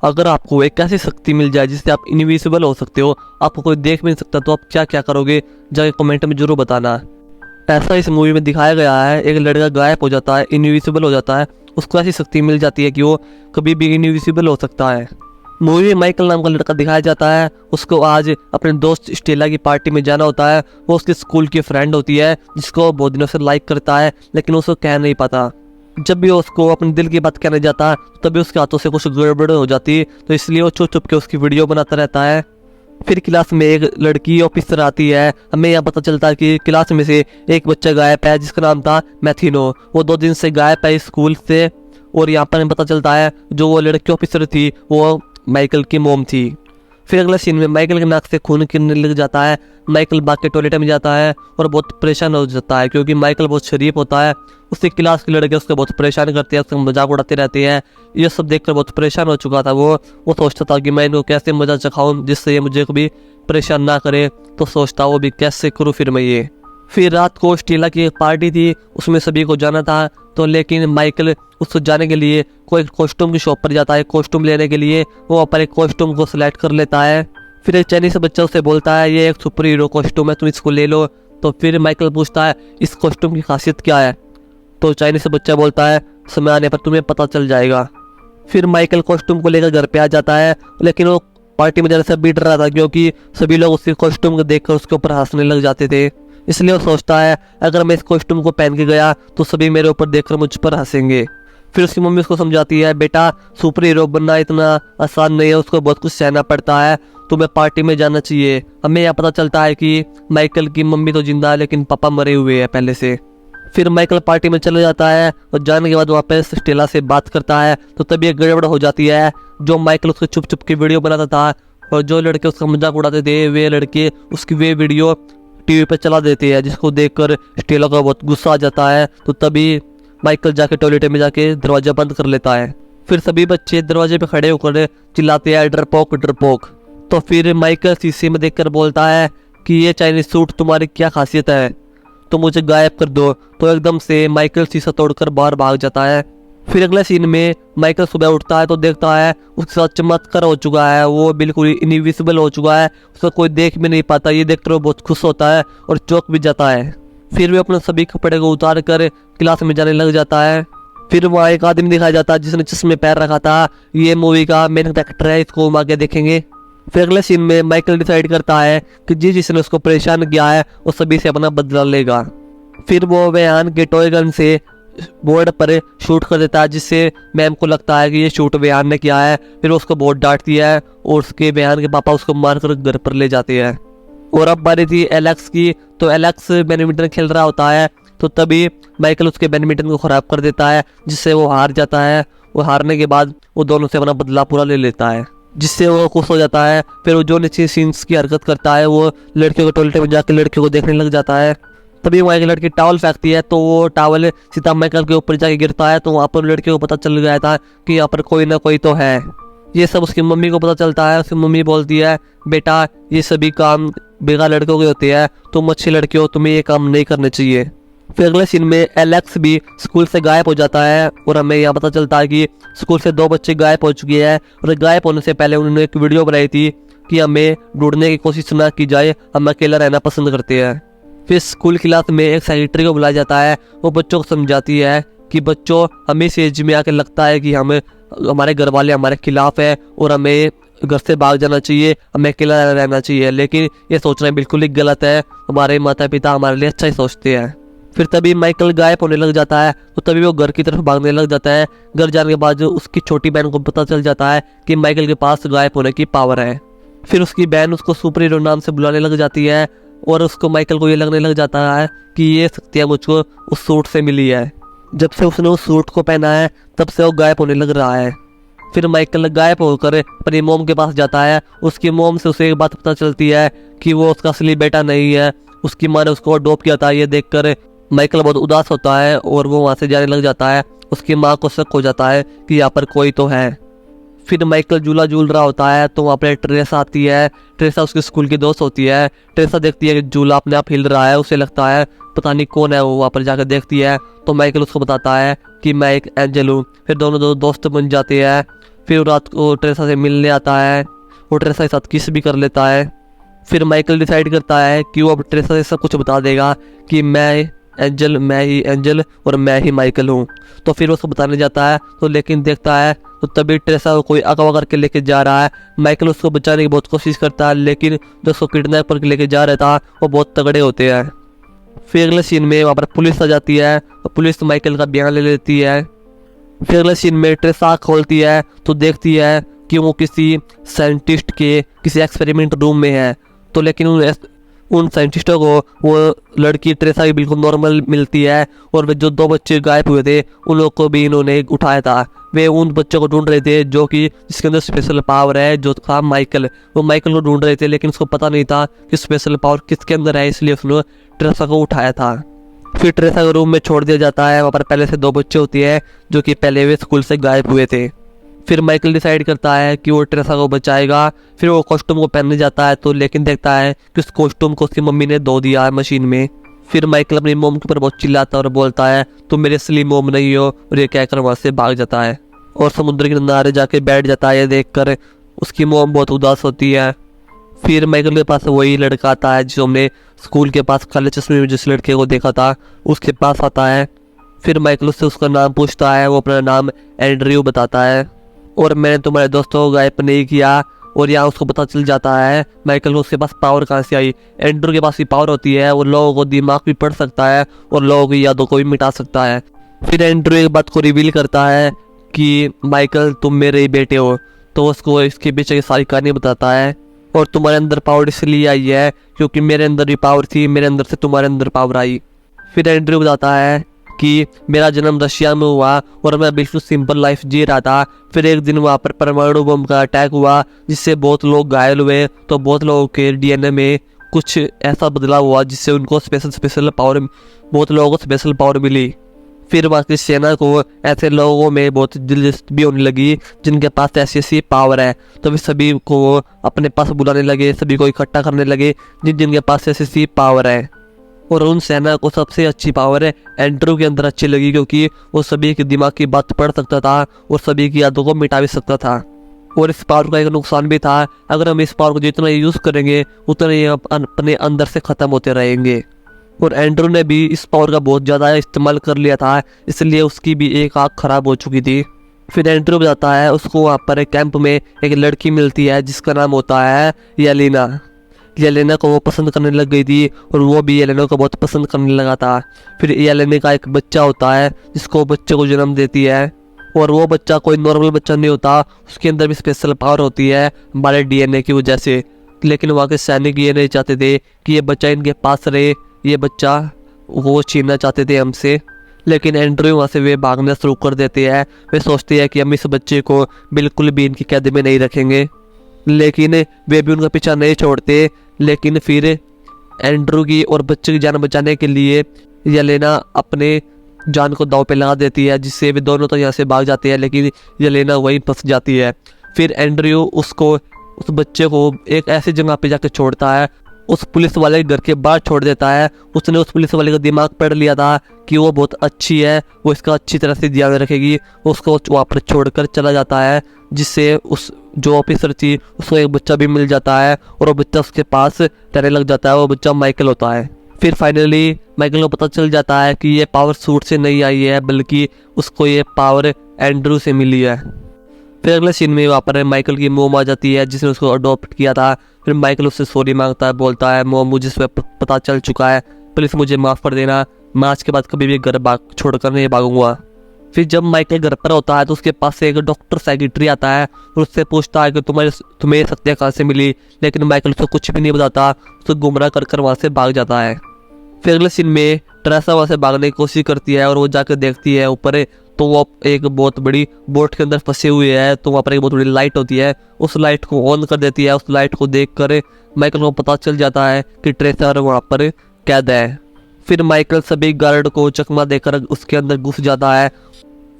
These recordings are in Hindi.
अगर आपको एक ऐसी शक्ति मिल जाए जिससे आप इनविजिबल हो सकते हो, आपको कोई देख भी नहीं सकता, तो आप क्या क्या करोगे, जाके कमेंट में जरूर बताना। ऐसा इस मूवी में दिखाया गया है, एक लड़का गायब हो जाता है, इनविजिबल हो जाता है, उसको ऐसी शक्ति मिल जाती है कि वो कभी भी इनविजिबल हो सकता है। मूवी में माइकल नाम का लड़का दिखाया जाता है, उसको आज अपने दोस्त स्टेला की पार्टी में जाना होता है। वो उसके स्कूल की फ्रेंड होती है जिसको वो बहुत दिनों से लाइक करता है, लेकिन उसको कह नहीं पाता। जब भी वो उसको अपने दिल की बात कहने जाता है तभी उसके हाथों से कुछ गड़बड़ हो जाती है, तो इसलिए वो छुप छुप के उसकी वीडियो बनाता रहता है। फिर क्लास में एक लड़की ऑफिसर आती है। हमें यहाँ पता चलता है कि क्लास में से एक बच्चा गायब है जिसका नाम था मैथिनो। वो 2 दिन से गायब है स्कूल से, और यहाँ पर हमें पता चलता है जो वो लड़की ऑफिसर थी वो माइकल की मोम थी। फिर अगले सीन में माइकल के नाक से खून गिरने लग जाता है। माइकल भाग के टॉयलेट में जाता है और बहुत परेशान हो जाता है, क्योंकि माइकल बहुत शरीफ होता है। उसकी क्लास के लड़के उसको बहुत परेशान करते हैं, उसका मजाक उड़ाते रहते हैं। ये सब देखकर बहुत परेशान हो चुका था वो सोचता था कि मैं इनको कैसे मजा चखाऊं जिससे ये मुझे कभी परेशान ना करे। तो सोचता वो भी कैसे करूँ फिर मैं ये। फिर रात को स्टीला की एक पार्टी थी, उसमें सभी को जाना था, तो लेकिन माइकल उसको जाने के लिए कोई कॉस्ट्यूम की शॉप पर जाता है कॉस्ट्यूम लेने के लिए। वो वहाँ पर एक कॉस्ट्यूम को सिलेक्ट कर लेता है। फिर एक चाइनीज बच्चा उससे बोलता है ये एक सुपर हीरो कॉस्ट्यूम है, तुम इसको ले लो। तो फिर माइकल पूछता है इस कॉस्ट्यूम की खासियत क्या है, तो चाइनीज बच्चा बोलता है समय आने पर तुम्हें पता चल जाएगा। फिर माइकल कॉस्ट्यूम को लेकर घर पे आ जाता है, लेकिन वो पार्टी में जाने से भी डर रहा था, क्योंकि सभी लोग उसके कॉस्ट्यूम को देखकर उसके ऊपर हंसने लग जाते थे। इसलिए वो सोचता है अगर मैं इस कॉस्ट्यूम को पहन के गया तो सभी मेरे ऊपर देखकर मुझ पर हंसेंगे। फिर उसकी मम्मी उसको समझाती है बेटा सुपर हीरो बनना इतना आसान नहीं है, उसको बहुत कुछ सहना पड़ता है, तुम्हें पार्टी में जाना चाहिए। हमें यहाँ पता चलता है कि माइकल की मम्मी तो जिंदा है लेकिन पापा मरे हुए हैं पहले से। फिर माइकल पार्टी में चला जाता है और जाने के बाद वहाँ पे स्टेला से बात करता है, तो तभी एक गड़बड़ हो जाती है। जो माइकल उसको छुप छुप के वीडियो बनाता था और जो लड़के उसका मजाक उड़ाते थे वे लड़के उसकी वे वीडियो टीवी पे चला देते हैं, जिसको देखकर स्टेला को बहुत गुस्सा आ जाता है। तो तभी माइकल जाके टॉयलेट में जाके दरवाजा बंद कर लेता है। फिर सभी बच्चे दरवाजे पे खड़े होकर चिल्लाते हैं डरपोक डरपोक। तो फिर माइकल शीशे में देखकर बोलता है कि ये चाइनीज सूट तुम्हारी क्या खासियत है, तो मुझे गायब कर दो। तो एकदम से माइकल शीशा तोड़कर बाहर भाग जाता है। फिर अगले सीन में माइकल सुबह उठता है तो देखता है उसके साथ चमत्कार हो चुका है, वो बिल्कुल इनविजिबल हो चुका है, उसको कोई देख भी नहीं पाता। ये देखकर वो बहुत खुश होता है और चौंक भी जाता है। फिर वो अपने सभी कपड़े को उतार कर क्लास में जाने लग जाता है। फिर वहाँ एक आदमी दिखाया जाता है जिसने चश्मे पैर रखा था, ये मूवी का मेन कैरेक्टर है, इसको हम आगे देखेंगे। फिर अगले सीन में माइकल डिसाइड करता है कि जिसने उसको परेशान किया है वो सभी से अपना बदला लेगा। फिर वो वेहान के टॉय गन से बोर्ड पर शूट कर देता है, जिससे मैम को लगता है कि ये शूट वेहान ने किया है। फिर उसको बहुत डांटती है और उसके वेहान के पापा उसको मारकर घर पर ले जाते हैं। और अब बारी थी एलेक्स की, तो एलेक्स बैडमिंटन खेल रहा होता है, तो तभी माइकल उसके बैडमिंटन को खराब कर देता है, जिससे वो हार जाता है। वो हारने के बाद वो दोनों से अपना बदला पूरा ले लेता है, जिससे वो खुश हो जाता है। फिर वो जो नीचे सीन्स की हरकत करता है, वो लड़कियों के टॉयलेट में जाकर लड़कियों को देखने लग जाता है। तभी वहाँ एक लड़की टॉवल फेंकती है, तो वो टॉवल सीधा माइकल के ऊपर जाके गिरता है। तो वहाँ पर लड़कियों को पता चल गया था कि यहाँ पर कोई ना कोई तो है। ये सब उसकी मम्मी को पता चलता है। उसकी मम्मी बोलती है बेटा ये सभी काम बेकार लड़कों के होते हैं, तुम अच्छी लड़की हो, तुम्हें ये काम नहीं करने चाहिए। फिर अगले सीन में एलेक्स भी स्कूल से गायब हो जाता है और हमें यहाँ पता चलता है कि स्कूल से 2 बच्चे गायब हो चुके हैं, और गायब होने से पहले उन्होंने एक वीडियो बनाई थी कि हमें ढूंढने की कोशिश ना की जाए, हम अकेला रहना पसंद करते हैं। फिर स्कूल क्लास में एक सेक्रेटरी को बुलाया जाता है, वो बच्चों को समझाती है कि बच्चों हमें इस एज में आकर लगता है कि हमारे घर वाले हमारे खिलाफ है और हमें घर से भाग जाना चाहिए, हमें अकेला रहना चाहिए, लेकिन ये सोचना बिल्कुल ही गलत है। हमारे माता पिता हमारे लिए अच्छा ही सोचते हैं। फिर तभी माइकल गायब होने लग जाता है, तो तभी वो घर की तरफ भागने लग जाता है। घर जाने के बाद उसकी छोटी बहन को पता चल जाता है कि माइकल के पास गायब होने की पावर है। फिर उसकी बहन उसको सुपर हीरो नाम से बुलाने लग जाती है, और उसको माइकल को ये लगने लग जाता है कि ये शक्तियाँ मुझको उस सूट से मिली है। जब से उसने उस सूट को पहना है तब से वो गायब होने लग रहा है। फिर माइकल गायब होकर अपनी मोम के पास जाता है। उसकी मोम से उसे एक बात पता चलती है कि वो उसका असली बेटा नहीं है, उसकी माँ ने उसको अडॉप्ट किया था। ये देखकर माइकल बहुत उदास होता है और वो वहाँ से जाने लग जाता है। उसकी माँ को शक हो जाता है कि यहाँ पर कोई तो है। फिर माइकल झूला झूल रहा होता है, तो वहाँ पर ट्रेसा आती है। ट्रेसा उसके स्कूल की दोस्त होती है। ट्रेसा देखती है कि झूला अपने आप हिल रहा है, उसे लगता है पता नहीं कौन है। वो वहाँ पर जाकर देखती है तो माइकल उसको बताता है कि मैं एक एंजल हूँ। फिर दोनों दोस्त बन जाते हैं। फिर वो रात को ट्रेसा से मिलने आता है और ट्रेसा के साथ किस भी कर लेता है। फिर माइकल डिसाइड करता है कि वो अब ट्रेसा से सब कुछ बता देगा कि मैं ही एंजल और मैं ही माइकल हूँ। तो फिर उसको बताने जाता है, तो लेकिन देखता है तो तभी ट्रेसा को कोई अगवा करके लेके जा रहा है। माइकल उसको बचाने की बहुत कोशिश करता है, लेकिन जो उसको किडनैप करके लेके जा रहा था वो बहुत तगड़े होते हैं। फिर अगले सीन में वहाँ पर पुलिस आ जाती है और पुलिस माइकल का बयान ले लेती है। फिर अगले सीन में ट्रेसा आँख खोलती है तो देखती है कि वो किसी साइंटिस्ट के किसी एक्सपेरिमेंट रूम में है। तो लेकिन उन साइंटिस्टों को वो लड़की ट्रेसा भी बिल्कुल नॉर्मल मिलती है और वे जो 2 बच्चे गायब हुए थे उन लोगों को भी इन्होंने उठाया था। वे उन बच्चों को ढूंढ रहे थे जो कि जिसके अंदर स्पेशल पावर है, जो था माइकल। वो माइकल को ढूंढ रहे थे, लेकिन उसको पता नहीं था कि स्पेशल पावर किसके अंदर है, इसलिए उसने ट्रेसा को उठाया था। फिर ट्रेसा को रूम में छोड़ दिया जाता है। वहाँ पर पहले से 2 बच्चे होती है जो कि पहले वे स्कूल से गायब हुए थे। फिर माइकल डिसाइड करता है कि वो ट्रेसा को बचाएगा। फिर वो कॉस्ट्यूम को पहनने जाता है तो लेकिन देखता है कि उस कॉस्ट्यूम को उसकी मम्मी ने धो दिया है मशीन में। फिर माइकल अपनी मोम के ऊपर बहुत चिल्लाता है और बोलता है तुम मेरे असली मोम नहीं हो, और ये कहकर वहाँ से भाग जाता है और समुद्र के किनारे जाके बैठ जाता है। ये देखकर उसकी मोम बहुत उदास होती है। फिर माइकल के पास वही लड़का आता है जो हमने स्कूल के पास काले चश्मे में जिस लड़के को देखा था, उसके पास आता है। फिर माइकल उससे उसका नाम पूछता है। वो अपना नाम एंड्रयू बताता है और मैंने तुम्हारे दोस्तों को गायब नहीं किया। और यहाँ उसको पता चल जाता है माइकल को उसके पास पावर कहाँ से आई। एंड्रू के पास ही पावर होती है, वो लोगों को दिमाग भी पढ़ सकता है और लोगों की यादों को भी मिटा सकता है। फिर एंड्रू एक बात को रिवील करता है कि माइकल तुम मेरे ही बेटे हो। तो उसको इसके पीछे की सारी कहानी बताता है और तुम्हारे अंदर पावर इसलिए आई है क्योंकि मेरे अंदर भी पावर थी, मेरे अंदर से तुम्हारे अंदर पावर आई। फिर एंड्रू बताता है कि मेरा जन्म रशिया में हुआ और मैं बिल्कुल सिंपल लाइफ जी रहा था। फिर एक दिन वहाँ पर परमाणु बम का अटैक हुआ जिससे बहुत लोग घायल हुए। तो बहुत लोगों के डीएनए में कुछ ऐसा बदलाव हुआ जिससे उनको स्पेशल पावर, बहुत लोगों को स्पेशल पावर मिली। फिर वहाँ की सेना को ऐसे लोगों में बहुत दिलचस्पी होने लगी जिनके पास ऐसी ऐसी पावर है। तो वे सभी को अपने पास बुलाने लगे, सभी को इकट्ठा करने लगे जिनके पास ऐसी ऐसी पावर है। और उन सेना को सबसे अच्छी पावर है एंड्रू के अंदर अच्छी लगी क्योंकि वो सभी के दिमाग की बात पढ़ सकता था और सभी की यादों को मिटा भी सकता था। और इस पावर का एक नुकसान भी था, अगर हम इस पावर को जितना यूज़ करेंगे उतना ही अपने अंदर से ख़त्म होते रहेंगे। और एंड्रू ने भी इस पावर का बहुत ज़्यादा इस्तेमाल कर लिया था, इसलिए उसकी भी एक आँख खराब हो चुकी थी। फिर एंड्रू बताता है उसको वहाँ पर एक कैंप में एक लड़की मिलती है जिसका नाम होता है येलेना। येलेना को वो पसंद करने लग गई थी और वो भी येलेना को बहुत पसंद करने लगा था। फिर येलेना का एक बच्चा होता है जिसको बच्चे को जन्म देती है और वो बच्चा कोई नॉर्मल बच्चा नहीं होता, उसके अंदर भी स्पेशल पावर होती है हमारे डीएनए की वजह से। लेकिन वहाँ के सैनिक ये नहीं चाहते थे कि ये बच्चा इनके पास रहे, ये बच्चा वो छीनना चाहते थे हमसे। लेकिन एंड्रयू वहाँ से वे भागना शुरू कर देते हैं। वे सोचते हैं कि हम इस बच्चे को बिल्कुल भी इनकी कैद में नहीं रखेंगे, लेकिन वे भी उनका पीछा नहीं छोड़ते। लेकिन फिर एंड्रू की और बच्चे की जान बचाने के लिए येलेना अपने जान को दांव पे लगा देती है, जिससे वे दोनों तो यहाँ से भाग जाते हैं, लेकिन येलेना वहीं फंस जाती है। फिर एंड्रयू उस बच्चे को एक ऐसी जगह पे जाकर छोड़ता है, उस पुलिस वाले के घर के बाहर छोड़ देता है। उसने उस पुलिस वाले का दिमाग पढ़ लिया था कि वो बहुत अच्छी है, वो इसका अच्छी तरह से ध्यान रखेगी। उसको वहाँ पर छोड़कर चला जाता है, जिससे उस जो ऑफिसर थी उसको एक बच्चा भी मिल जाता है और वो बच्चा उसके पास रहने लग जाता है। वो बच्चा माइकल होता है। फिर फाइनली माइकल को पता चल जाता है कि ये पावर सूट से नहीं आई है, बल्कि उसको ये पावर एंड्रू से मिली है। फिर अगले सीन में वहाँ पर माइकल की मोम आ जाती है जिसने उसको अडॉप्ट किया था। फिर माइकल उससे सॉरी मांगता है, बोलता है मोम मुझे इस पर पता चल चुका है, प्लीज़ मुझे माफ़ कर देना, मैं आज के बाद कभी भी घर छोड़कर नहीं भागूंगा। फिर जब माइकल घर पर होता है तो उसके पास से एक डॉक्टर सेक्रेटरी आता है और उससे पूछता है कि तुम्हें सत्या कहाँ से मिली। लेकिन माइकल उसको कुछ भी नहीं बताता, उसको गुमराह कर वहाँ से भाग जाता है। फिर अगले सीन में ट्रेसा वहाँ से भागने की कोशिश करती है और वो जाकर देखती है ऊपर, तो वो एक बहुत बड़ी बोट के अंदर फंसे हुए है। तो वहाँ पर एक बहुत बड़ी लाइट होती है, उस लाइट को ऑन कर देती है। उस लाइट को देखकर माइकल को पता चल जाता है कि ट्रेसा वहाँ पर कैद है। फिर माइकल सभी गार्ड को चकमा देकर उसके अंदर घुस जाता है।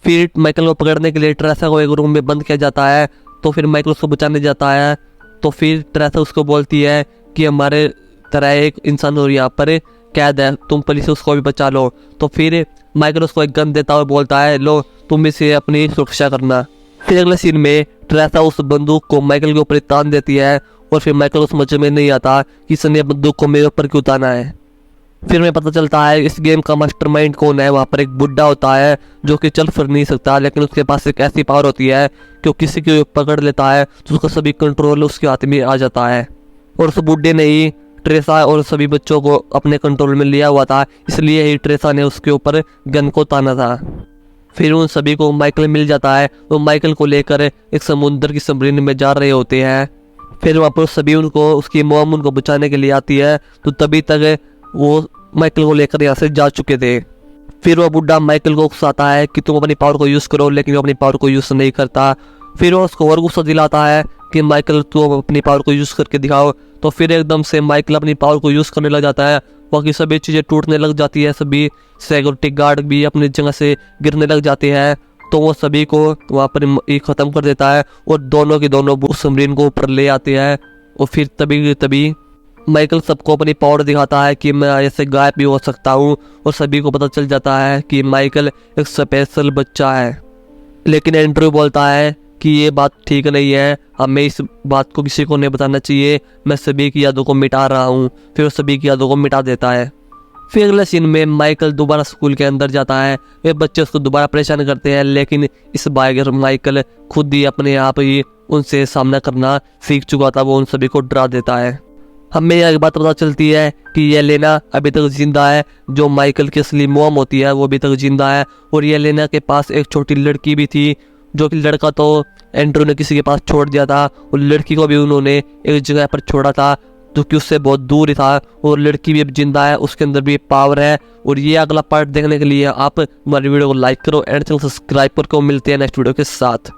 फिर माइकल को पकड़ने के लिए ट्रेसा को एक रूम में बंद किया जाता है। तो फिर माइकल उसको बचाने जाता है। तो फिर ट्रेसा उसको बोलती है कि हमारे तरह एक इंसान और यहाँ पर कैद है, तुम पुलिस उसको भी बचा लो। तो फिर माइकल उसको एक गन देता है और बोलता है लो तुम इसे अपनी सुरक्षा करना। फिर अगले सीन में ट्रेसा उस बंदूक को माइकल के ऊपर तान देती है और फिर माइकल को समझ में नहीं आता कि इसने बंदूक को मेरे ऊपर क्यों ताना है। फिर हमें पता चलता है इस गेम का मास्टरमाइंड कौन है। वहाँ पर एक बुड्ढा होता है जो कि चल फिर नहीं सकता, लेकिन उसके पास एक ऐसी पावर होती है कि वो किसी को पकड़ लेता है तो उसका सभी कंट्रोल उसके हाथ में आ जाता है। और उस बुड्ढे ने ही ट्रेसा और सभी बच्चों को अपने कंट्रोल में लिया हुआ था, इसलिए ही ट्रेसा ने उसके ऊपर गन को ताना था। फिर उन सभी को माइकल मिल जाता है, वो माइकल को लेकर एक समुद्र की सबमरीन में जा रहे होते हैं। फिर वहाँ पर सभी उनको उसकी मॉम उनको बचाने के लिए आती है, तो तभी तक वो माइकल को लेकर यहाँ से जा चुके थे। फिर वो बुड्ढा माइकल को उकसाता है कि तुम अपनी पावर को यूज़ करो, लेकिन वो अपनी पावर को यूज़ नहीं करता। फिर वो उसको और गुस्सा दिलाता है कि माइकल तुम अपनी पावर को यूज़ करके दिखाओ। तो फिर एकदम से माइकल अपनी पावर को यूज़ करने लग जाता है, बाकी सभी चीज़ें टूटने लग जाती है, सभी सिक्योरिटी गार्ड भी अपनी जगह से गिरने लग जाते हैं। तो वो सभी को वहाँ पर ही ख़त्म कर देता है और दोनों के दोनों उस सबमरीन को ऊपर ले आते हैं। और फिर तभी माइकल सबको अपनी पावर दिखाता है कि मैं ऐसे गायब भी हो सकता हूँ, और सभी को पता चल जाता है कि माइकल एक स्पेशल बच्चा है। लेकिन एंड्रयू बोलता है कि ये बात ठीक नहीं है, हमें इस बात को किसी को नहीं बताना चाहिए, मैं सभी की यादों को मिटा रहा हूँ। फिर वो सभी की यादों को मिटा देता है। फिर अगले सीन में माइकल दोबारा स्कूल के अंदर जाता है, वे बच्चे उसको दोबारा परेशान करते हैं, लेकिन इस बार माइकल खुद ही अपने आप ही उनसे सामना करना सीख चुका था, वो उन सभी को डरा देता है। हमें यह बात पता चलती है कि येलेना अभी तक जिंदा है, जो माइकल की असली मॉम होती है वो अभी तक जिंदा है। और येलेना के पास एक छोटी लड़की भी थी, जो कि लड़का तो एंड्रू ने किसी के पास छोड़ दिया था, और लड़की को भी उन्होंने एक जगह पर छोड़ा था जो कि उससे बहुत दूर ही था। और लड़की भी अब जिंदा है, उसके अंदर भी पावर है। और ये अगला पार्ट देखने के लिए आप हमारी वीडियो को लाइक करो एंड चैनल सब्सक्राइब करो। मिलते हैं नेक्स्ट वीडियो के साथ।